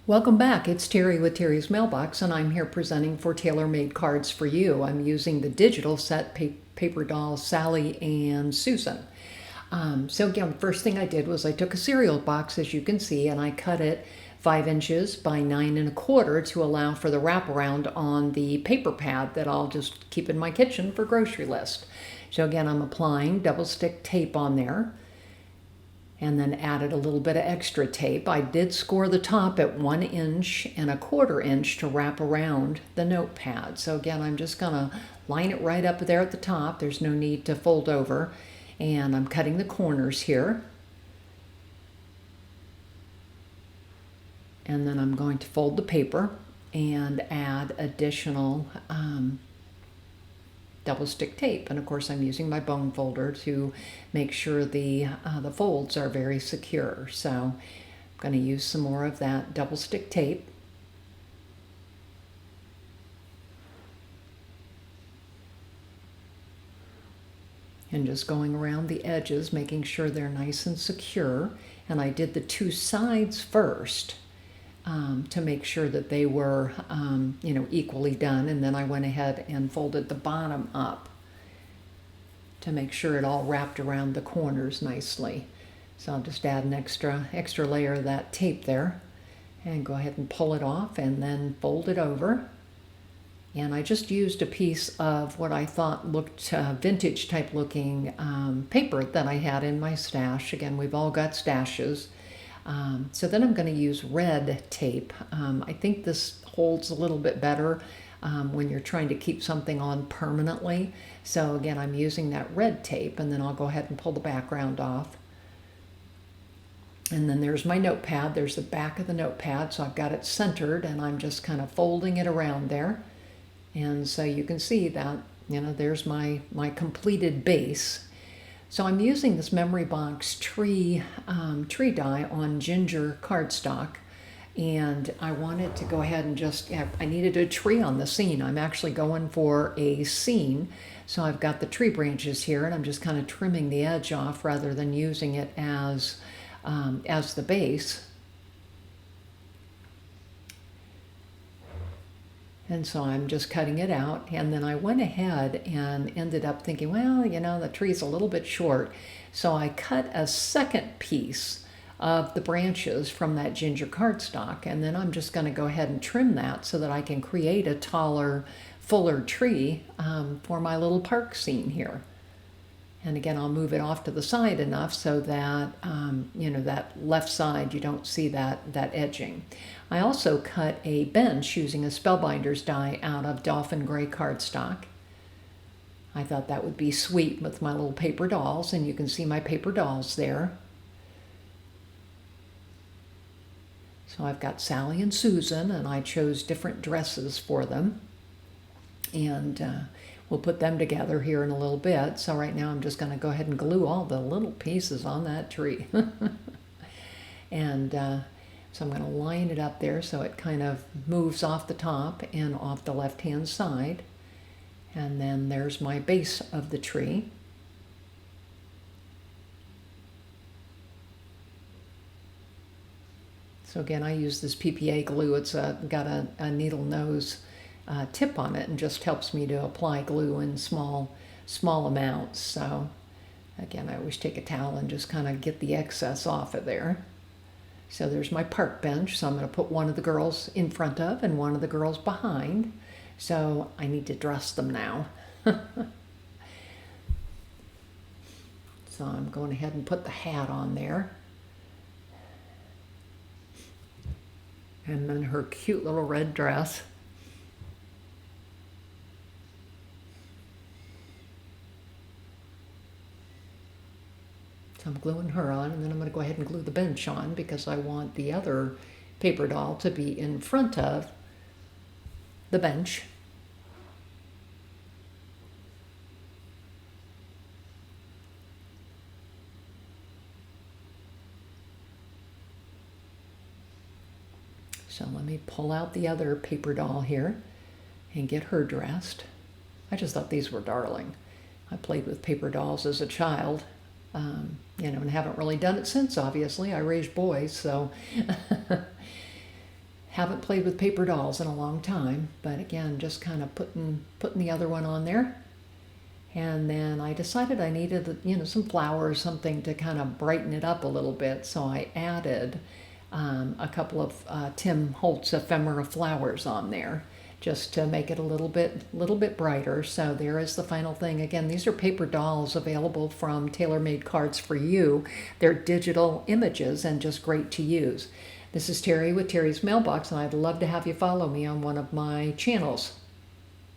Welcome back. It's Terry with Terry's Mailbox, and I'm here presenting for Tailor-Made Cards for You. I'm using the digital set paper dolls Sally and Susan. So again, first thing I did was I took a cereal box, as you can see, and I cut it 5 inches by 9 1/4 to allow for the wraparound on the paper pad that I'll just keep in my kitchen for grocery list. So again, I'm applying double stick tape on there, and then added a little bit of extra tape. I did score the top at 1 1/4 inch to wrap around the notepad. So again, I'm just gonna line it right up there at the top. There's no need to fold over. And I'm cutting the corners here. And then I'm going to fold the paper and add additional double stick tape, and of course I'm using my bone folder to make sure the folds are very secure. So I'm going to use some more of that double stick tape. And just going around the edges, making sure they're nice and secure. And I did the 2 sides first to make sure that they were equally done, and then I went ahead and folded the bottom up to make sure it all wrapped around the corners nicely. So I'll just add an extra layer of that tape there and go ahead and pull it off and then fold it over. And I just used a piece of what I thought looked vintage type looking paper that I had in my stash. Again, we've all got stashes. So then I'm going to use red tape. I think this holds a little bit better when you're trying to keep something on permanently. So again, I'm using that red tape, and then I'll go ahead and pull the background off. And then there's my notepad. There's the back of the notepad, so I've got it centered, and I'm just kind of folding it around there. And so you can see that, there's my completed base. So I'm using this Memory Box tree die on ginger cardstock, and I wanted to go ahead and I needed a tree on the scene. I'm actually going for a scene, so I've got the tree branches here, and I'm just kind of trimming the edge off rather than using it as the base. And so I'm just cutting it out, and then I went ahead and ended up thinking, well, the tree's a little bit short. So I cut a second piece of the branches from that ginger cardstock, and then I'm just going to go ahead and trim that so that I can create a taller, fuller tree for my little park scene here. And again, I'll move it off to the side enough so that, that left side, you don't see that edging. I also cut a bench using a Spellbinders die out of Dolphin Gray cardstock. I thought that would be sweet with my little paper dolls, and you can see my paper dolls there. So I've got Sally and Susan, and I chose different dresses for them. And we'll put them together here in a little bit. So right now I'm just going to go ahead and glue all the little pieces on that tree. And so I'm going to line it up there so it kind of moves off the top and off the left-hand side. And then there's my base of the tree. So again, I use this PPA glue. It's got a needle nose tip on it, and just helps me to apply glue in small amounts. So again, I always take a towel and just kind of get the excess off of there. So there's my park bench. So I'm going to put one of the girls in front of and one of the girls behind. So I need to dress them now. So I'm going ahead and put the hat on there. And then her cute little red dress. So I'm gluing her on, and then I'm going to go ahead and glue the bench on because I want the other paper doll to be in front of the bench. So let me pull out the other paper doll here and get her dressed. I just thought these were darling. I played with paper dolls as a child, and haven't really done it since, obviously. I raised boys, so. Haven't played with paper dolls in a long time, but again, just kind of putting the other one on there. And then I decided I needed, some flowers, something to kind of brighten it up a little bit. So I added a couple of Tim Holtz ephemera flowers on there, just to make it a little bit brighter. So there is the final thing. Again, these are paper dolls available from Tailor Made Cards for You. They're digital images and just great to use. This is Terry with Terry's Mailbox, and I'd love to have you follow me on one of my channels.